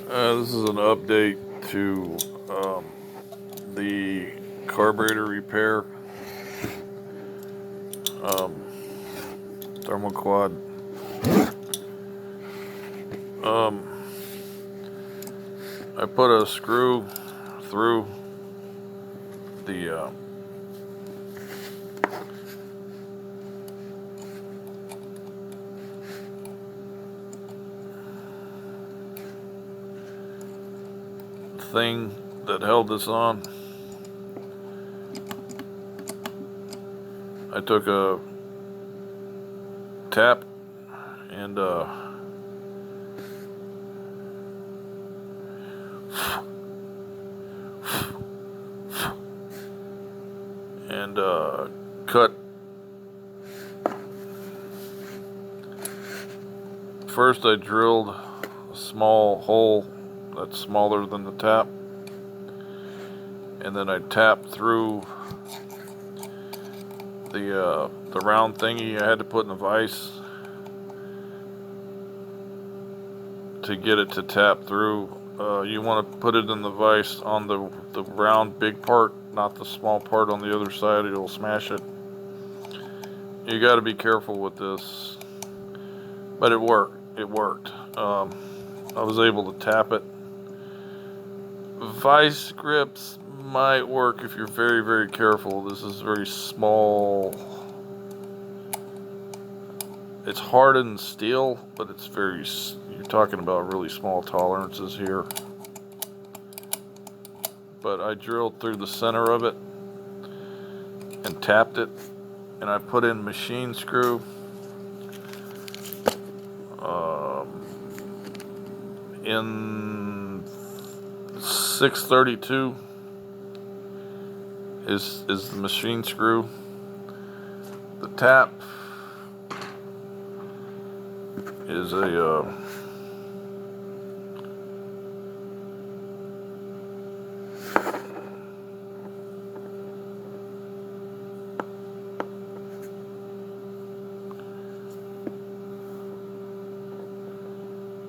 This is an update to the carburetor repair. Thermoquad. I put a screw through the thing that held this on. I took a tap and cut. First I drilled a small hole that's smaller than the tap, and then I tapped through the round thingy I had to put in the vise to get it to tap through. You want to put it in the vise on the round big part, not the small part on the other side. It'll smash it. You got to be careful with this, but it worked. I was able to tap it. Vice grips might work if you're very, very careful. This is very small. It's hardened steel, but it's very, you're talking about really small tolerances here. But I drilled through the center of it and tapped it, and I put in machine screw. In 632 is the machine screw. The tap is a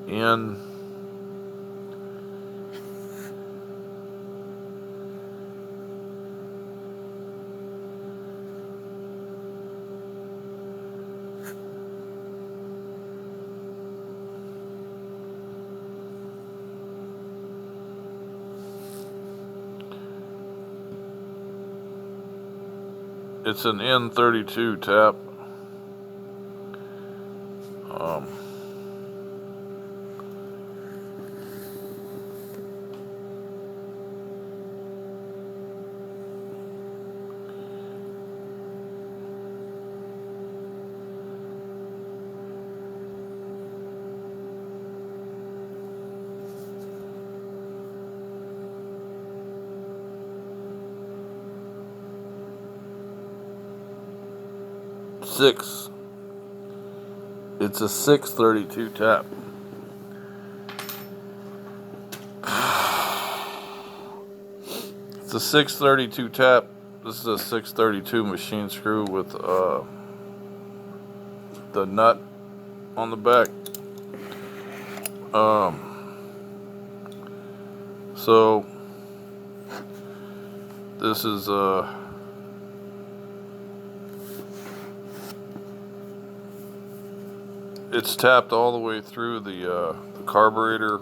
in it's an N32 tap. It's a 632 tap. It's a 632 tap. This is a 632 machine screw with the nut on the back. So this is it's tapped all the way through the carburetor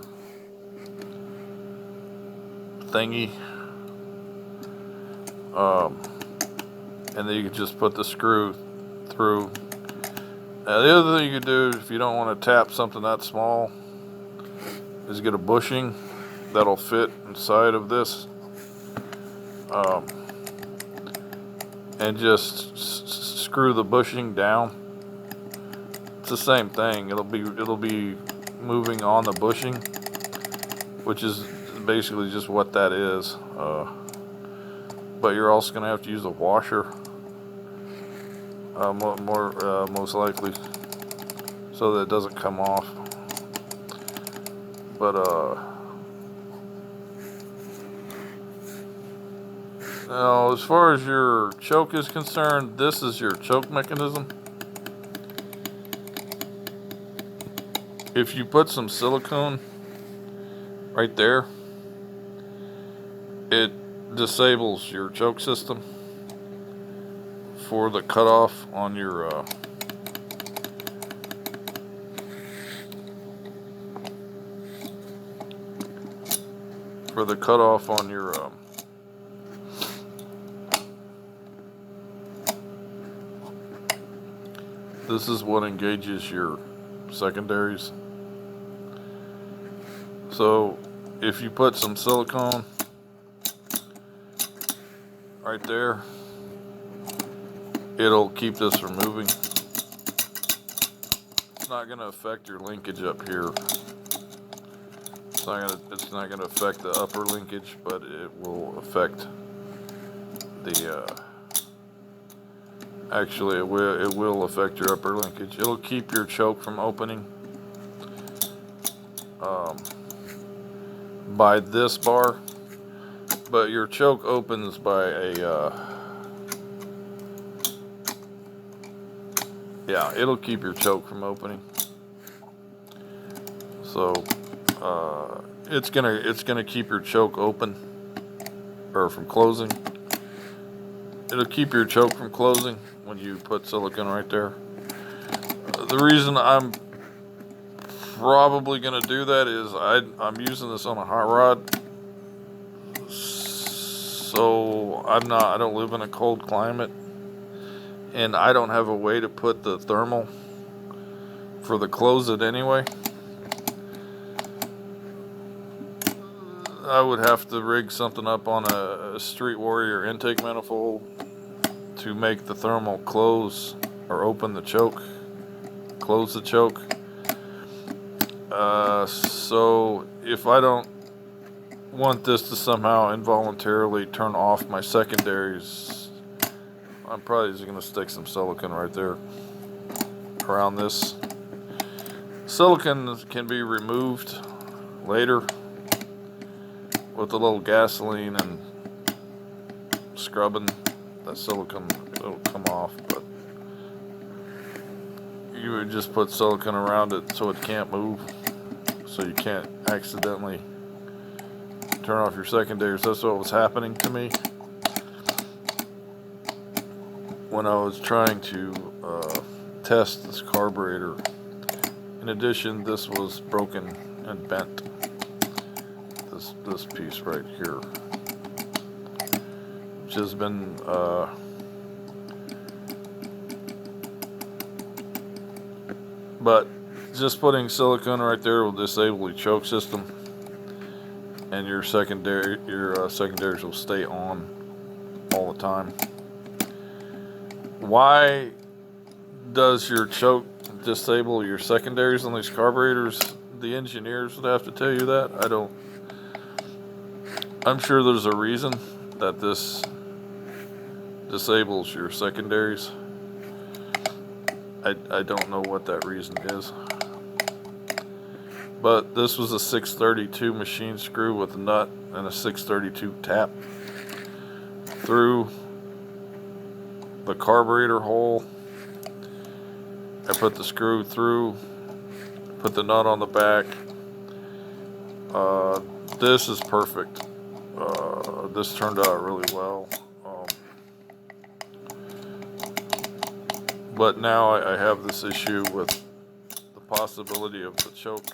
thingy, and then you can just put the screw through. Now the other thing you can do if you don't want to tap something that small is get a bushing that'll fit inside of this, and just screw the bushing down. It's the same thing. It'll be moving on the bushing, which is basically just what that is. But you're also going to have to use a washer, most likely, so that it doesn't come off. But now, as far as your choke is concerned, this is your choke mechanism. If you put some silicone right there, it disables your choke system for the cutoff on your this is what engages your secondaries. So if you put some silicone right there, it'll keep this from moving. It's not going to affect your linkage up here. It's not going to affect the upper linkage, but it will affect the actually it will affect your upper linkage. It'll keep your choke from opening by this bar, but your choke opens by a yeah, it'll keep your choke from opening. So it's gonna keep your choke open or from closing. It'll keep your choke from closing when you put silicone right there. The reason I'm probably gonna do that is I'm using this on a hot rod, so I don't live in a cold climate, and I don't have a way to put the thermal for the close it anyway. I would have to rig something up on a Street Warrior intake manifold to make the thermal close or open the choke, close the choke. So if I don't want this to somehow involuntarily turn off my secondaries, I'm probably just going to stick some silicone right there around this. Silicone can be removed later with a little gasoline and scrubbing. That silicone, it'll come off, but you would just put silicone around it so it can't move, so you can't accidentally turn off your secondaries. That's what was happening to me when I was trying to test this carburetor. In addition, this was broken and bent. This piece right here, which has been but just putting silicone right there will disable your choke system, and your secondaries will stay on all the time. Why does your choke disable your secondaries on these carburetors? The engineers would have to tell you that. I'm sure there's a reason that this disables your secondaries. I don't know what that reason is. But this was a 632 machine screw with a nut and a 632 tap through the carburetor hole. I put the screw through, put the nut on the back. This is perfect. This turned out really well. But now I have this issue with the possibility of the choke